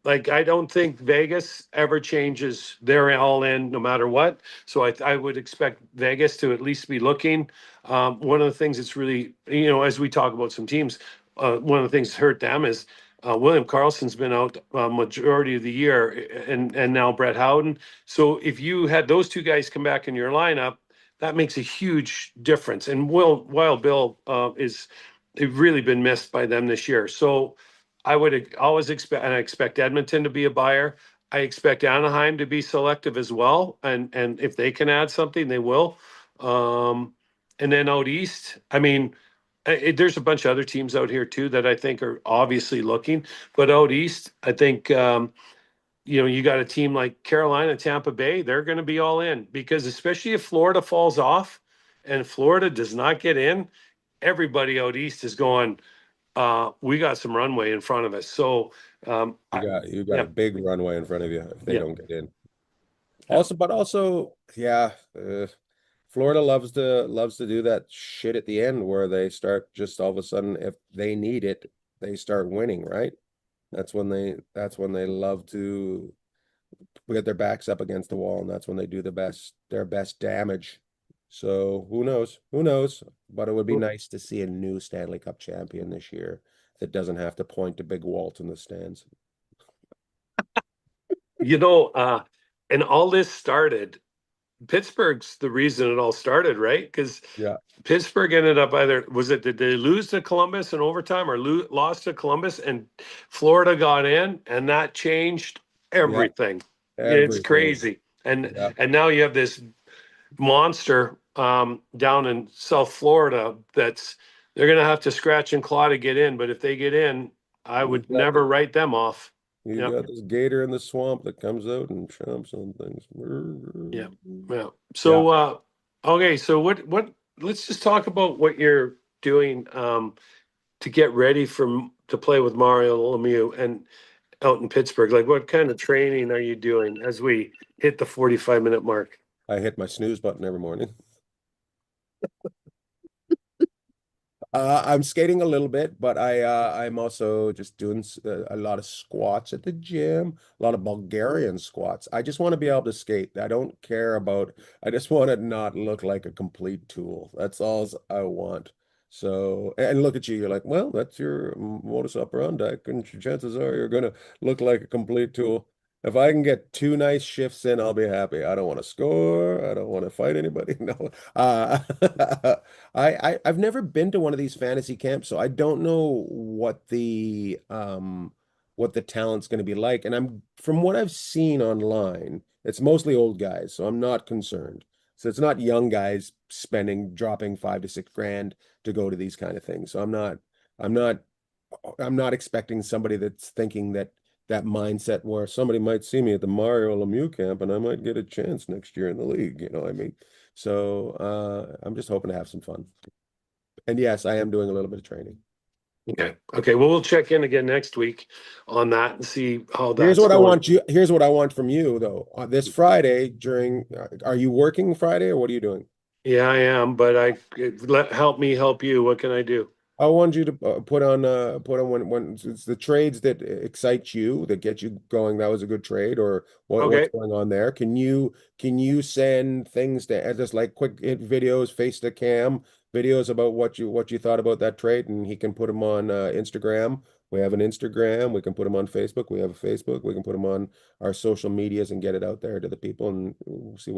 like, I don't think Vegas ever changes. They're all in no matter what. So I would expect Vegas to at least be looking. One of the things that's really, as we talk about some teams, one of the things that hurt them is William Carlson's been out majority of the year, and now Brett Howden. So if you had those two guys come back in your lineup, that makes a huge difference. And Wild Bill is they've really been missed by them this year. So I would always expect, and I expect Edmonton to be a buyer. I expect Anaheim to be selective as well, and if they can add something, they will. And then out east, I mean, there's a bunch of other teams out here too that I think are obviously looking, but out east, I think you got a team like Carolina, Tampa Bay, they're going to be all in because especially if Florida falls off, and Florida does not get in, everybody out east is going, we got some runway in front of us. So, You got a yeah, big runway in front of you if they yeah, don't get in. yeah. Also, yeah, Florida loves to do that shit at the end where they start just all of a sudden, if they need it, they start winning, right? That's when they love to get their backs up against the wall, and that's when they do their best damage. So who knows? Who knows? But it would be nice to see a new Stanley Cup champion this year that doesn't have to point to Big Walt in the stands. You know, and all this started. Pittsburgh's the reason it all started, right? Because Yeah, Pittsburgh ended up either did they lose to Columbus in overtime or lost to Columbus, and Florida got in, and that changed yeah, everything. It's everything. crazy, and Yeah. now you have this monster down in South Florida that's they're going to have to scratch and claw to get in, but if they get in, I You would got the never write them off. you Yeah, got this gator in the swamp that comes out and chomps on things. yeah, yeah. Yeah. So, okay, so what? Let's just talk about what you're doing. To get ready to play with Mario Lemieux and out in Pittsburgh? Like, what kind of training are you doing as we hit the 45-minute mark? I hit my snooze button every morning. I'm skating a little bit, but I'm also just doing a lot of squats at the gym, a lot of Bulgarian squats. I just want to be able to skate. I don't care about, I just want to not look like a complete tool. That's all I want. So, and look at you, you're like, well, that's your modus operandi, and chances are you're gonna look like a complete tool. If I can get two nice shifts in, I'll be happy. I don't want to score. I don't want to fight anybody. No. I've never been to one of these fantasy camps, so I don't know what the talent's going to be like. And I'm from what I've seen online, it's mostly old guys, so I'm not concerned. So it's not young guys dropping 5 to 6 grand to go to these kind of things. So I'm not I'm not expecting somebody that's thinking that mindset where somebody might see me at the Mario Lemieux camp and I might get a chance next year in the league. You know what I mean? So I'm just hoping to have some fun. And yes, I am doing a little bit of training. Okay. Okay. Well, we'll check in again next week on that and see how Here's that's what I going. want you. Here's what I want from you, though. This Friday, are you working Friday or what are you doing? Yeah, I am, but help me help you. What can I do? I want you to put on when it's the trades that excite you that get you going. That was a good trade, or what's Okay. going on there? Can you send things to just like quick videos, face to cam videos about what you thought about that trade, and he can put them on Instagram. We have an Instagram. We can put them on Facebook. We have a Facebook. We can put them on our social medias and get it out there to the people and we'll see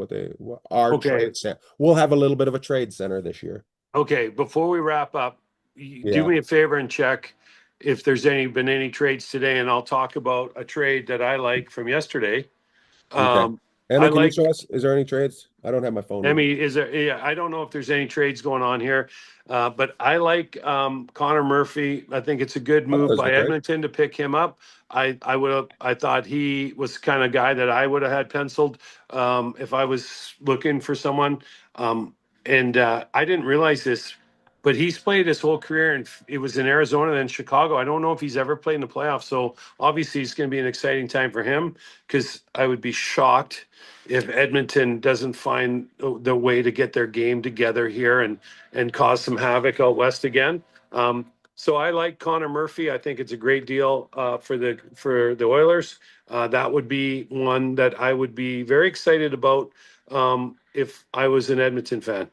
our Okay. trade center. We'll have a little bit of a trade center this year. Okay. Before we wrap up, do Yeah. me a favor and check if there's been any trades today, and I'll talk about a trade that I like from yesterday. Okay. I Emmy, can you like show us? Is there any trades? I don't have my phone with me. Emmy, is there? Yeah, I don't know if there's any trades going on here, but I like Connor Murphy. I think it's a good Oh, move there's a by good trade. Edmonton to pick him up. I thought he was the kind of guy that I would have had penciled if I was looking for someone. And I didn't realize this, but he's played his whole career, and it was in Arizona, then Chicago. I don't know if he's ever played in the playoffs. So obviously, it's going to be an exciting time for him because I would be shocked if Edmonton doesn't find the way to get their game together here and cause some havoc out west again. So I like Connor Murphy. I think it's a great deal for the Oilers. That would be one that I would be very excited about if I was an Edmonton fan.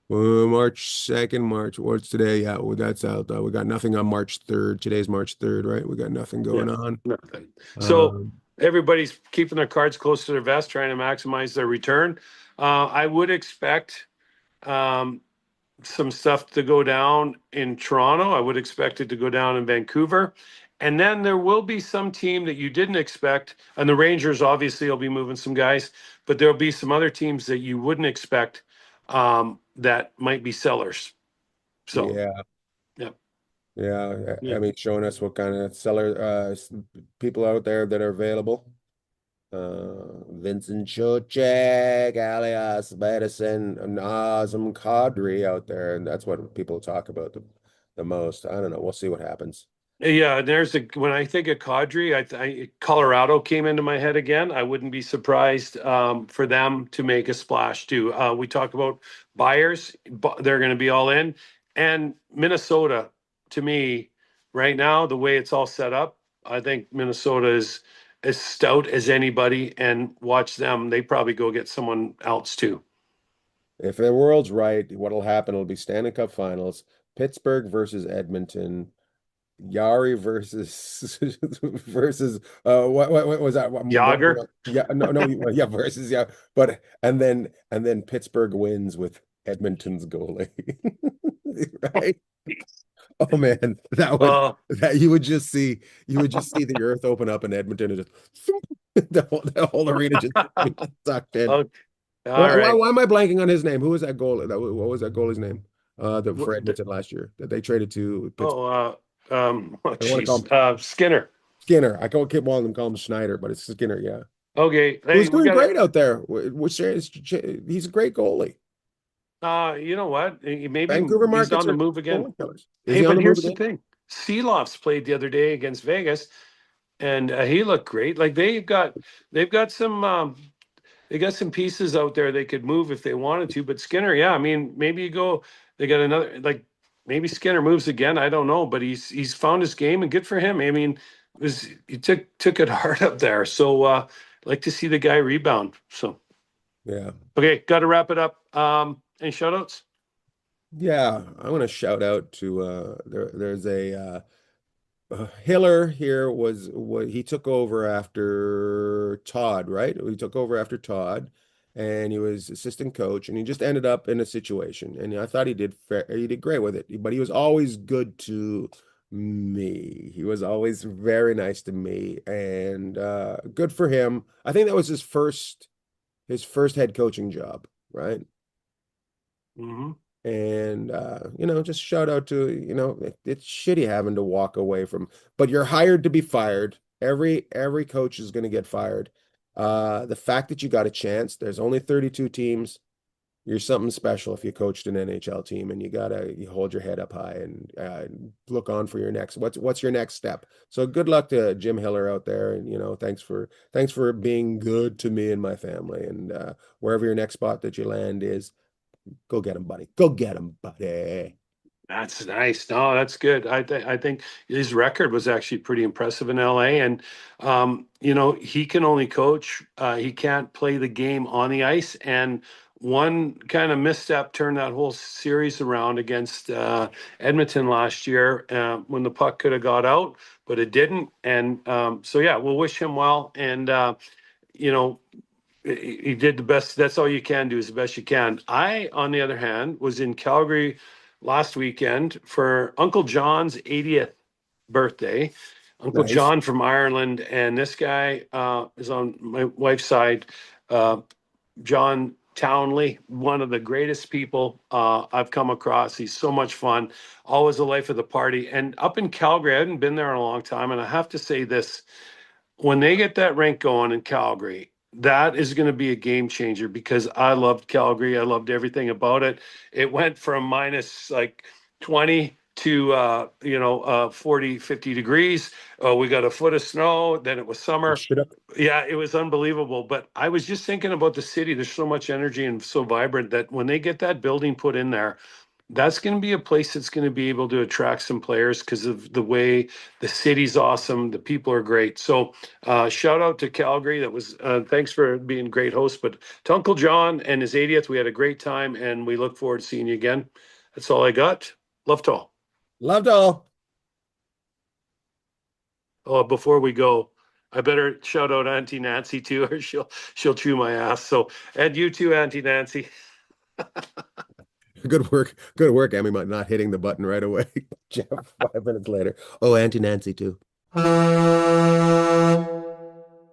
March 2nd, what's today? Yeah, well, that's out. We got nothing on March 3rd. Today's March 3rd, right? We got nothing Yeah. going on. Nothing. So Um, everybody's keeping their cards close to their vest, trying to maximize their return. I would expect um, some stuff to go down in Toronto. I would expect it to go down in Vancouver. And then there will be some team that you didn't expect. And the Rangers obviously will be moving some guys, but there'll be some other teams that you wouldn't expect that might be sellers. So, yeah, yeah. yeah. Yeah. I mean, showing us what kind of seller people out there that are available. Vincent Trocek, alias Madison, Nazem Kadri out there, and that's what people talk about the most. I don't know. We'll see what happens. Yeah, there's a when I think of Cadre, Colorado came into my head again. I wouldn't be surprised for them to make a splash too. We talk about buyers, they're going to be all in, and Minnesota. To me, right now, the way it's all set up, I think Minnesota is as stout as anybody. And watch them; they probably go get someone else too. If the world's right, what'll happen will be Stanley Cup Finals, Pittsburgh versus Edmonton, Yari versus versus what was that? Yager. Yeah, no, yeah, versus yeah, but and then Pittsburgh wins with Edmonton's goalie. Right? Oh man, Uh, that you would just see the earth open up in Edmonton and just the whole arena just sucked in. okay, all right. Why am I blanking on his name? Who was that goalie? What was that goalie's name? For What, Edmonton last year that they traded to Pittsburgh. oh, I want to call him jeez, Skinner. Skinner. I can't keep wanting to call him Schneider, but it's Skinner. Yeah, Okay, who's hey, we doing got great out there. He's a great goalie. you know what? Maybe Vancouver he's Markets on the are move again. goalie killers. Is Hey, he on but the move here's the again? thing: Seeloff's played the other day against Vegas, and he looked great. Like they've got some they got some pieces out there they could move if they wanted to. But Skinner, yeah, I mean, maybe you go. They got another like maybe Skinner moves again. I don't know, but he's found his game, and good for him. I mean, he took it hard up there. So like to see the guy rebound. So Yeah, okay, got to wrap it up. Any shout outs? yeah. I want to shout out to there's a Hiller here was what he took over after Todd, right? He took over after Todd, and he was assistant coach, and he just ended up in a situation, and I thought he did great with it, but he was always good to me. He was always very nice to me, and good for him. I think that was his first head coaching job, right? Mm-hmm. And just shout out to, it's shitty having to walk away from, but you're hired to be fired. Every coach is going to get fired. The fact that you got a chance, there's only 32 teams. You're something special if you coached an NHL team, and you hold your head up high and look on for your next what's your next step. So good luck to Jim Hiller out there, and thanks for being good to me and my family, and wherever your next spot that you land is, go get him, buddy. Go get him, buddy. That's nice. No, that's good. I think his record was actually pretty impressive in LA, and he can only coach. He can't play the game on the ice, and one kind of misstep turned that whole series around against Edmonton last year when the puck could have got out, but it didn't. And so yeah, we'll wish him well. And you know, he did the best. That's all you can do is the best you can. I, on the other hand, was in Calgary last weekend for Uncle John's 80th birthday. Uncle Nice. John from Ireland, and this guy is on my wife's side. Uh, John Townley, one of the greatest people I've come across. He's so much fun, always the life of the party. And up in Calgary, I hadn't been there in a long time, and I have to say this: when they get that rink going in Calgary, that is going to be a game changer because I loved Calgary. I loved everything about it. It went from minus like 20 to 40, 50 degrees. We got a foot of snow, then it was summer. Shit up. Yeah, it was unbelievable. But I was just thinking about the city. There's so much energy and so vibrant that when they get that building put in there, that's going to be a place that's going to be able to attract some players because of the way the city's awesome. The people are great. So shout out to Calgary. That was thanks for being a great host. But to Uncle John and his 80th, we had a great time, and we look forward to seeing you again. That's all I got. Love to all. Loved all. Oh, before we go, I better shout out Auntie Nancy too, or she'll chew my ass. So and you too, Auntie Nancy. Good work. Good work, Emmy, not hitting the button right away. Jeff, 5 minutes later. Oh, Auntie Nancy too.